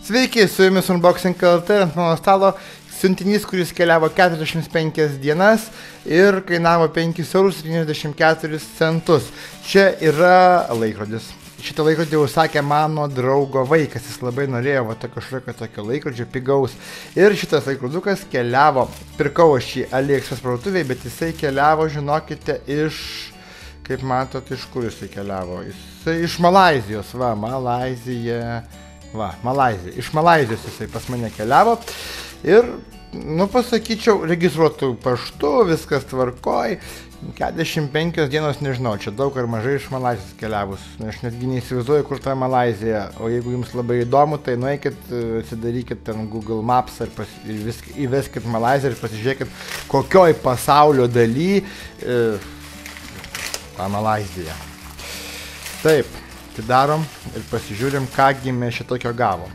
Sveiki, su jumis Unboxing LT, ant mano stalo siuntinys, kuris keliavo 45 dienas ir kainavo 5,94 €. Čia yra laikrodis. Šitą laikrodį užsakė mano draugo vaikas, jis labai norėjo kažkokio tokio laikrodžio pigaus. Ir šitas laikrodukas keliavo, pirkau aš jį AliExpress parduotuvėje, bet jisai keliavo, žinokite, kaip matot, iš kur jisai keliavo. Jisai iš Malaizijos, Malaizija. Iš Malaizijos jisai pas mane keliavo. Ir, pasakyčiau, registruotų paštu, viskas tvarkoj. 45 dienos nežinau, čia daug ar mažai iš Malaizijos keliavus. Aš netgi neįsivaizduoju, kur ta Malaizija. O jeigu jums labai įdomu, tai nueikit, atsidarykit ten Google Maps ir įveskit Malaiziją ir pasižiūrėkit, kokioj pasaulio daly ta Malaizija. Taip, atidarom ir pasižiūrim, kągi mes šitokio gavom.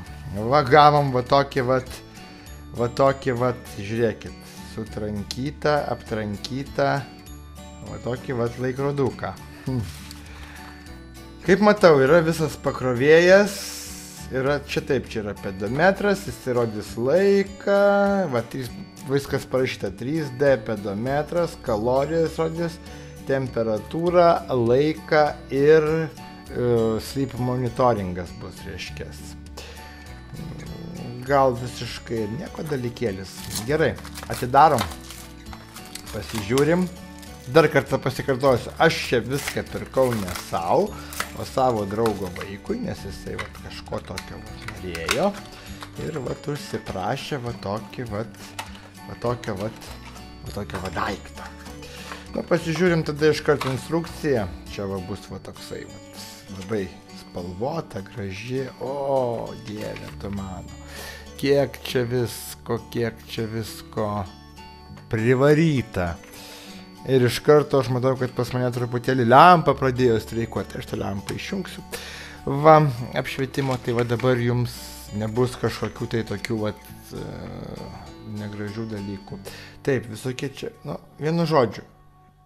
Gavom tokį, žiūrėkit, sutrankytą, aptrankytą, tokį laikroduką. Kaip matau, yra visas pakrovėjas, čia yra pedometras, jis įrodys laiką, viskas parašyta 3D pedometras, kalorijas rodys, temperatūrą, laiką ir sleep monitoringas bus, reiškės. Gal visiškai ir nieko dalykėlis. Gerai, atidarom, pasižiūrim. Dar kartą pasikartosiu, aš čia viską pirkau ne savo, o savo draugo vaikui, nes jisai kažko tokio norėjo. Ir užsiprašė tokio daiktą. Pasižiūrim tada iš karto instrukciją. Čia bus toksai labai spalvota, graži. O, Dieve tu mano. Kiek čia visko privaryta. Ir iš karto aš matau, kad pas mane truputėlį lempa pradėjo streikuoti. Aš tą lempą išjungsiu. Apšvietimo, tai dabar jums nebus kažkokių tai tokių negražių dalykų. Taip, visokie čia, vienu žodžiu.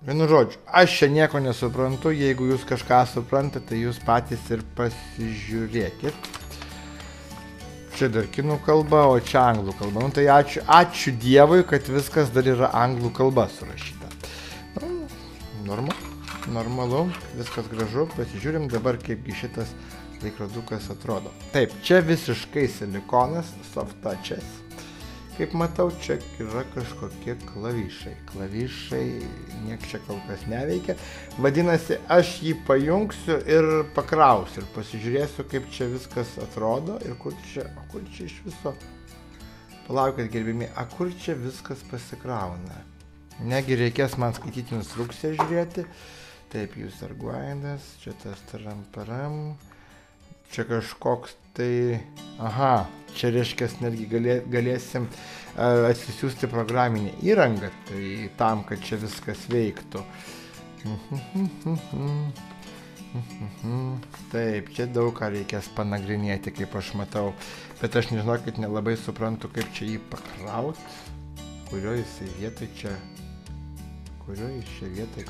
Aš čia nieko nesuprantu, jeigu jūs kažką suprantate, tai jūs patys ir pasižiūrėkit. Čia dar kinų kalba, o čia anglų kalba. Tai ačiū Dievui, kad viskas dar yra anglų kalba surašyta. Normalu, viskas gražu, pasižiūrim dabar, kaipgi šitas laikrodukas atrodo. Taip, čia visiškai silikonas, soft touches. Kaip matau, čia yra kažkokie klavišai. Klavišai niek čia kol kas neveikia. Vadinasi, aš jį pajungsiu ir pakrausiu. Ir pasižiūrėsiu, kaip čia viskas atrodo. Ir kur čia iš viso. Palaukit, gerbimi, kur čia viskas pasikrauna. Negi reikės man skaityti instrukciją žiūrėti. Taip, jūs arguojandas. Čia tas taramparam. Čia kažkoks tai... Aha, čia reiškia, netgi galėsim atsisiųsti programinę įrangą, tai tam, kad čia viskas veiktų. Taip, čia daug ką reikės panagrinėti, kaip aš matau, bet aš nežinokit, nelabai suprantu, kaip čia jį pakraut, kurioje jisai vietoj čia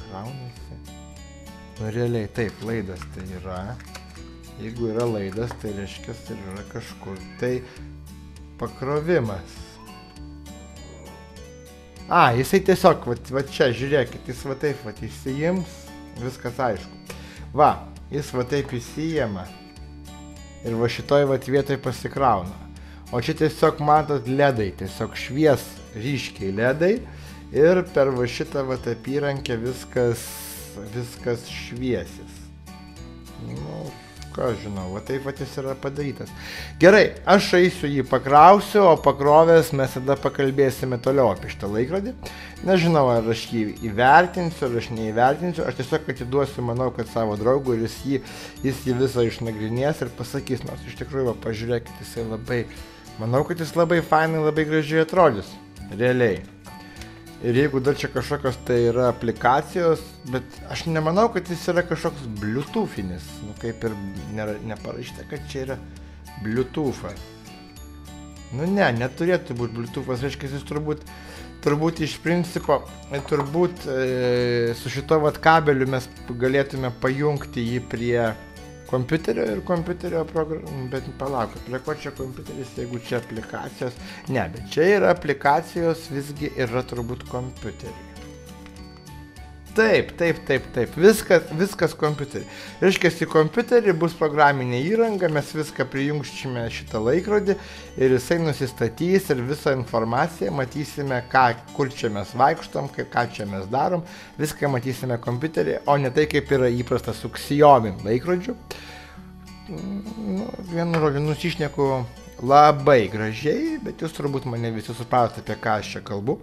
kraunasi. Realiai, taip, laidas tai yra. Jeigu yra laidas, tai reiškia, ir yra kažkur. Tai pakrovimas. Jisai tiesiog, čia, žiūrėkit, jis taip įsijims, viskas aišku. Jis taip įsijama ir šitoj vietoj pasikrauna. O čia tiesiog matot ledai, tiesiog švies ryškiai ledai ir per šitą apyrankę viskas šviesis. Ką žinau, taip jis yra padarytas. Gerai, aš eisiu jį pakrausiu, o pakrovęs mes tada pakalbėsime toliau apie šitą laikrodį. Nežinau, ar aš jį įvertinsiu, ar aš neįvertinsiu. Aš tiesiog atiduosiu, manau, kad savo draugui ir jis jį visą išnagrinės ir pasakys, nors iš tikrųjų, pažiūrėkit, jisai manau, kad jis labai fainai, labai gražiai atrodys. Realiai. Ir jeigu dar čia kažkokios tai yra aplikacijos, bet aš nemanau, kad jis yra kažkoks bluetoothinis. Kaip ir neparašyta, kad čia yra bluetoothas. Neturėtų būti bluetoothas, reiškia, jis turbūt iš principo, su šito kabeliu mes galėtume pajungti jį kompiuterio ir kompiuterio programų, bet palaukit, prie ko čia kompiuteris, jeigu čia aplikacijos, ne, bet čia yra aplikacijos, visgi yra turbūt kompiuteriai. Taip, viskas kompiuterį. Reiškia, į kompiuterį bus programinė įranga, mes viską prijungsime šitą laikrodį ir jisai nusistatys ir visą informaciją matysime, kur čia mes vaikštom, ką čia mes darom, viską matysime kompiuterį, o ne tai, kaip yra įprasta su Xiaomi laikrodžiu. Vienu žodžiu, nusišneku labai gražiai, bet jūs turbūt mane visi supratote, apie ką aš čia kalbu.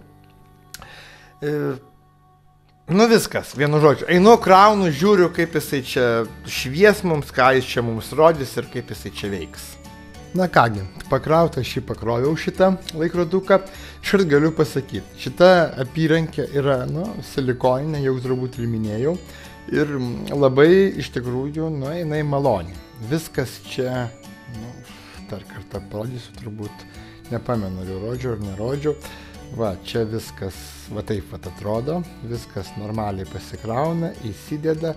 Viskas, vienu žodžiu. Einu, kraunu, žiūriu, kaip jisai čia švies mums, ką jis čia mums rodys ir kaip jisai čia veiks. Na kągi, pakrauta, aš jį pakroviau šitą laikroduką. Iškart galiu pasakyti, šita apyrankė yra, silikoninė, jau turbūt ir minėjau. Ir labai, iš tikrųjų, jinai maloni. Viskas čia, dar kartą parodysiu, turbūt nepamenu, ar rodžiau ar nerodžiau. Va, čia viskas, va taip atrodo, viskas normaliai pasikrauna, įsideda.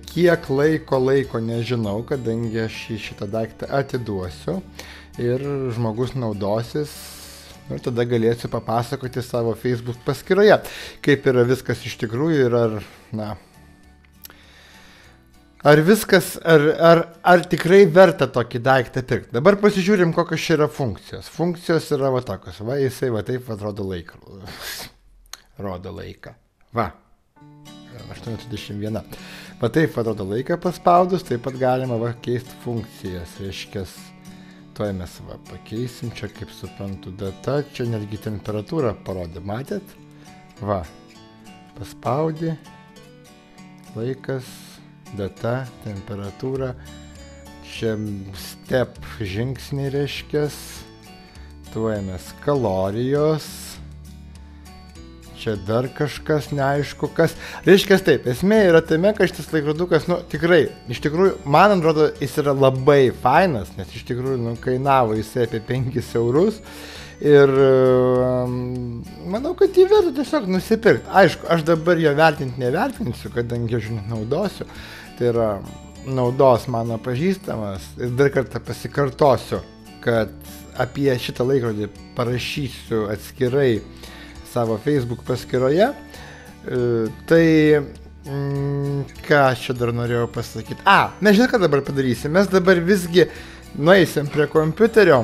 Kiek laiko nežinau, kadangi aš šitą daiktą atiduosiu ir žmogus naudosis, ir tada galėsiu papasakoti savo Facebook paskyroje, kaip yra viskas iš tikrųjų ir ar viskas, ar tikrai verta tokį daiktą pirkti. Dabar pasižiūrim, kokios čia yra funkcijos. Funkcijos yra va tokios. Va, jisai va taip atrodo laiką. Rodo laiką. Va. 8:21. Va taip atrodo laiką paspaudus, taip pat galima va keisti funkcijas. Reiškias, tuoj mes va pakeisim, čia kaip suprantu data, čia netgi temperatūrą parodė. Matėt? Va. Paspaudė. Laikas. Data, temperatūra, čia step žingsniai reiškias, tuojamės kalorijos, čia dar kažkas neaišku kas. Reiškias taip, esmė yra tame, kad šitas laikrodukas, tikrai, iš tikrųjų, man atrodo, jis yra labai fainas, nes iš tikrųjų, kainavo jisai apie 5 eurus. Ir manau, kad jį verta tiesiog nusipirkti. Aišku, aš dabar jo nevertinsiu, kadangi aš naudosiu. Tai yra naudos mano pažįstamas. Ir dar kartą pasikartosiu, kad apie šitą laikrodį parašysiu atskirai savo Facebook paskyroje. Tai ką aš čia dar norėjau pasakyti? Mes žinai, ką dabar padarysim. Mes dabar visgi nueisim prie kompiuterio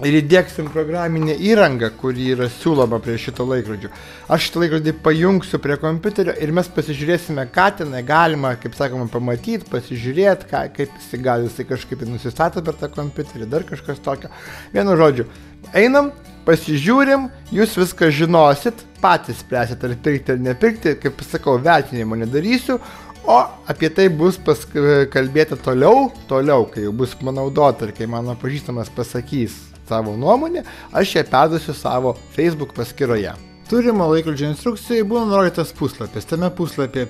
ir įdiegsim programinę įrangą, kuri yra siūloma prie šito laikrodžio. Aš šitą laikrodį pajungsiu prie kompiuterio ir mes pasižiūrėsime, ką ten galima, kaip sakoma, pamatyti, pasižiūrėti, kaip jisai kažkaip nusistato per tą kompiuterį, dar kažkas tokio. Vienu žodžiu, einam, pasižiūrim, jūs viską žinosit, patys spręsit, ar pirkti ar nepirkti, kaip sakau, vertinimo nedarysiu, o apie tai bus kalbėta toliau, kai jau bus panaudota ir kai mano pažįstamas pasakys savo nuomonę, aš ją perduosiu savo Facebook paskyroje. Turimo laikrodžio instrukcijai buvo nurodytas puslapis. Tame puslapyje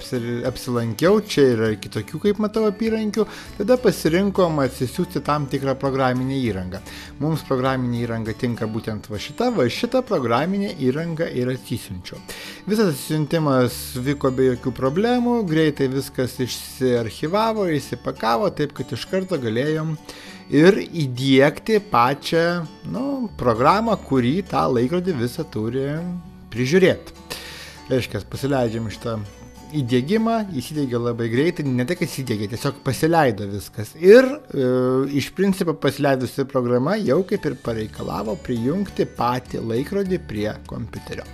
apsilankiau, čia yra kitokių, kaip matau, apyrankių, tada pasirinkom atsisiųsti tam tikrą programinę įrangą. Mums programinė įranga tinka būtent va šita programinė įranga ir atsisiunčiau. Visas atsisiuntimas vyko be jokių problemų, greitai viskas išsiarchyvavo, įsipakavo, taip kad iš karto galėjom ir įdiegti pačią programą, kurį tą laikrodį visą turi prižiūrėti. Reiškia, pasileidžiam šitą įdiegimą, įsidiegia labai greitai, ne tai, kad įsidiegė, tiesiog pasileido viskas. Ir iš principo pasileidusi programa jau kaip ir pareikalavo prijungti patį laikrodį prie kompiuterio.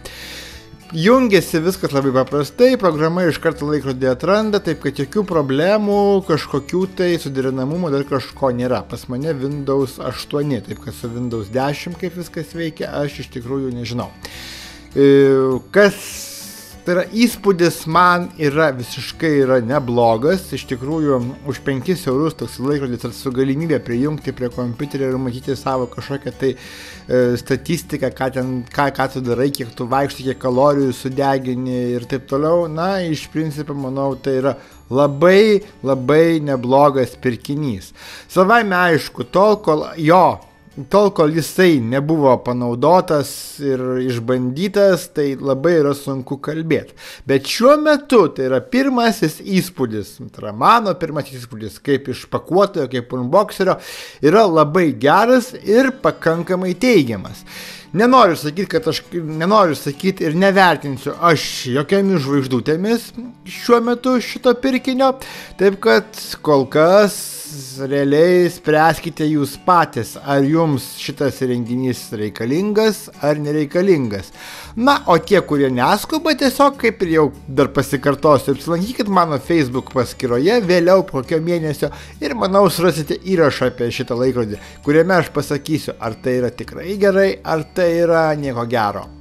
Jungiasi viskas labai paprastai, programa iš karto laikrodį atranda, taip kad jokių problemų, kažkokių tai suderinamumo dar kažko nėra. Pas mane Windows 8, taip kad su Windows 10 kaip viskas veikia, aš iš tikrųjų nežinau. Tai yra įspūdis man visiškai neblogas, iš tikrųjų už 5 eurus toks laikrodis ir su galimybė prijungti prie kompiuterio ir matyti savo kažkokią tai statistiką, ką tu darai, kiek tu vaikštai, kiek kalorijų sudegini ir taip toliau. Iš principo, manau, tai yra labai neblogas pirkinys. Savaime aišku, tol, kol jo tol, kol jisai nebuvo panaudotas ir išbandytas, tai labai yra sunku kalbėti. Bet šiuo metu tai yra pirmasis įspūdis, tai yra mano pirmasis įspūdis, kaip iš pakuotojo, kaip unboxerio, yra labai geras ir pakankamai teigiamas. Nenoriu sakyti ir nevertinsiu aš jokiamis žvaigždutėmis šiuo metu šito pirkinio, taip kad kol kas realiai spręskite jūs patys, ar jums šitas įrenginys reikalingas ar nereikalingas. Na, o tie, kurie neskuba, tiesiog, kaip ir jau dar pasikartosiu, apsilankykit mano Facebook paskyroje vėliau po kokio mėnesio ir manau surasite įrašą apie šitą laikrodį, kuriame aš pasakysiu, ar tai yra tikrai gerai, ar tai yra nieko gero.